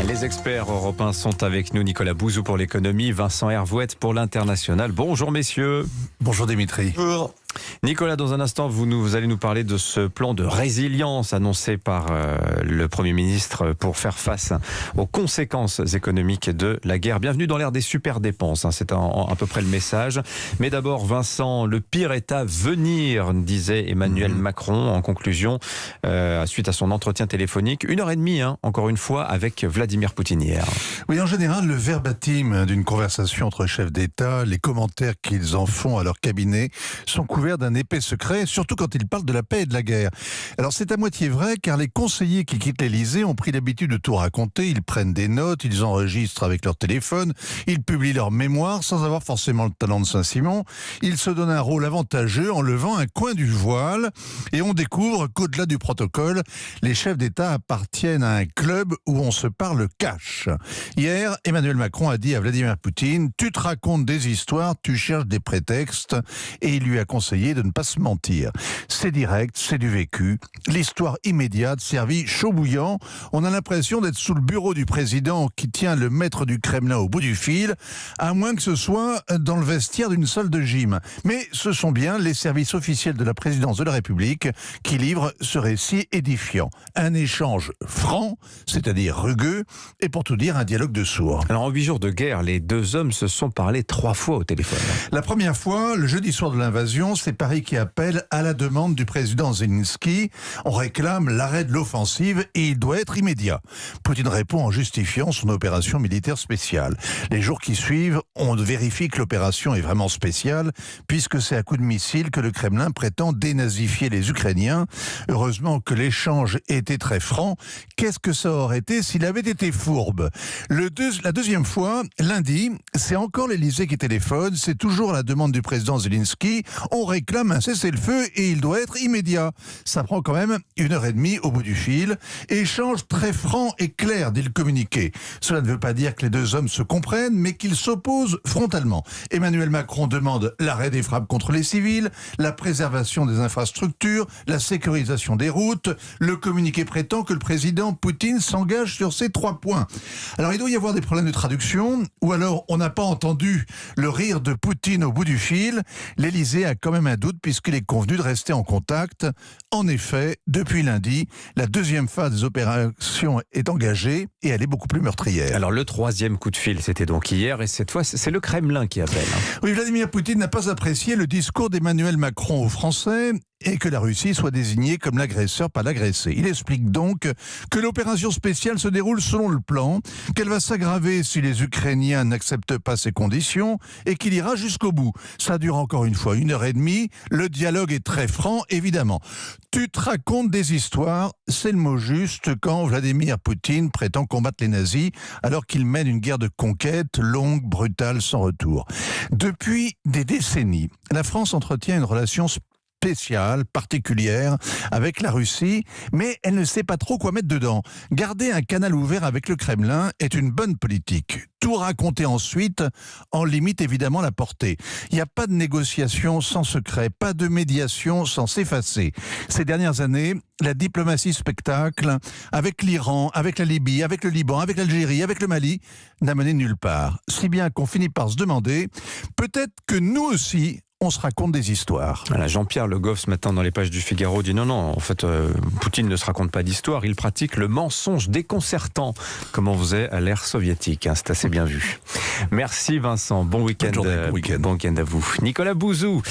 Les experts européens sont avec nous. Nicolas Bouzou pour l'économie, Vincent Hervouette pour l'international. Bonjour messieurs. Bonjour Dimitri. Bonjour. Nicolas, dans un instant, vous allez nous parler de ce plan de résilience annoncé par le Premier ministre pour faire face aux conséquences économiques de la guerre. Bienvenue dans l'ère des super dépenses, c'est à peu près le message. Mais d'abord, Vincent, le pire est à venir, disait Emmanuel Macron en conclusion, suite à son entretien téléphonique. 1h30, encore une fois, avec Vladimir Poutine hier. Oui, en général, le verbatim d'une conversation entre chefs d'État, les commentaires qu'ils en font à leur cabinet sont couverts d'un épais secret, surtout quand ils parlent de la paix et de la guerre. Alors c'est à moitié vrai, car les conseillers qui quittent l'Élysée ont pris l'habitude de tout raconter. Ils prennent des notes, ils enregistrent avec leur téléphone, ils publient leurs mémoires sans avoir forcément le talent de Saint-Simon. Ils se donnent un rôle avantageux en levant un coin du voile, et on découvre qu'au-delà du protocole, les chefs d'État appartiennent à un club où on se parle cash. Hier, Emmanuel Macron a dit à Vladimir Poutine « Tu te racontes des histoires, tu cherches des prétextes » et il lui a conseillé de ne pas se mentir. C'est direct, c'est du vécu. L'histoire immédiate servie chaud bouillant. On a l'impression d'être sous le bureau du président qui tient le maître du Kremlin au bout du fil, à moins que ce soit dans le vestiaire d'une salle de gym. Mais ce sont bien les services officiels de la présidence de la République qui livrent ce récit édifiant. Un échange franc, c'est-à-dire rugueux, et pour tout dire, un dialogue de sourds. Alors en 8 jours de guerre, les deux hommes se sont parlé 3 fois au téléphone. La première fois, le jeudi soir de l'invasion, c'est Paris qui appelle à la demande du président Zelensky. On réclame l'arrêt de l'offensive et il doit être immédiat. Poutine répond en justifiant son opération militaire spéciale. Les jours qui suivent, on vérifie que l'opération est vraiment spéciale, puisque c'est à coup de missile que le Kremlin prétend dénazifier les Ukrainiens. Heureusement que l'échange était très franc. Qu'est-ce que ça aurait été s'il avait été fourbe ? La deuxième fois, lundi, c'est encore l'Élysée qui téléphone. C'est toujours à la demande du président Zelensky. On réclame un cessez-le-feu et il doit être immédiat. Ça prend quand même 1h30 au bout du fil. Échange très franc et clair, dit le communiqué. Cela ne veut pas dire que les deux hommes se comprennent, mais qu'ils s'opposent frontalement. Emmanuel Macron demande l'arrêt des frappes contre les civils, la préservation des infrastructures, la sécurisation des routes. Le communiqué prétend que le président Poutine s'engage sur ces 3 points. Alors il doit y avoir des problèmes de traduction, ou alors on n'a pas entendu le rire de Poutine au bout du fil. L'Élysée a quand même un doute puisqu'il est convenu de rester en contact. En effet, depuis lundi, la deuxième phase des opérations est engagée et elle est beaucoup plus meurtrière. Alors le 3e coup de fil, c'était donc hier, et cette fois, c'est le Kremlin qui appelle. Oui, Vladimir Poutine n'a pas apprécié le discours d'Emmanuel Macron aux Français et que la Russie soit désignée comme l'agresseur, pas l'agressé. Il explique donc que l'opération spéciale se déroule selon le plan, qu'elle va s'aggraver si les Ukrainiens n'acceptent pas ces conditions et qu'il ira jusqu'au bout. Ça dure encore une fois 1h30. Le dialogue est très franc, évidemment. Tu te racontes des histoires, c'est le mot juste quand Vladimir Poutine prétend combattre les nazis alors qu'il mène une guerre de conquête longue, brutale, sans retour. Depuis des décennies, la France entretient une relation spéciale, particulière avec la Russie, mais elle ne sait pas trop quoi mettre dedans. Garder un canal ouvert avec le Kremlin est une bonne politique. Tout raconter ensuite en limite évidemment la portée. Il n'y a pas de négociation sans secret, pas de médiation sans s'effacer. Ces dernières années, la diplomatie spectacle, avec l'Iran, avec la Libye, avec le Liban, avec l'Algérie, avec le Mali, n'a mené nulle part. Si bien qu'on finit par se demander, peut-être que nous aussi, on se raconte des histoires. Voilà, Jean-Pierre Le Goff, ce matin, dans les pages du Figaro, dit non, en fait, Poutine ne se raconte pas d'histoire, il pratique le mensonge déconcertant, comme on faisait à l'ère soviétique. C'est assez bien vu. Merci Vincent, bon week-end, Bonne journée, bon week-end. Bon week-end à vous. Nicolas Bouzou.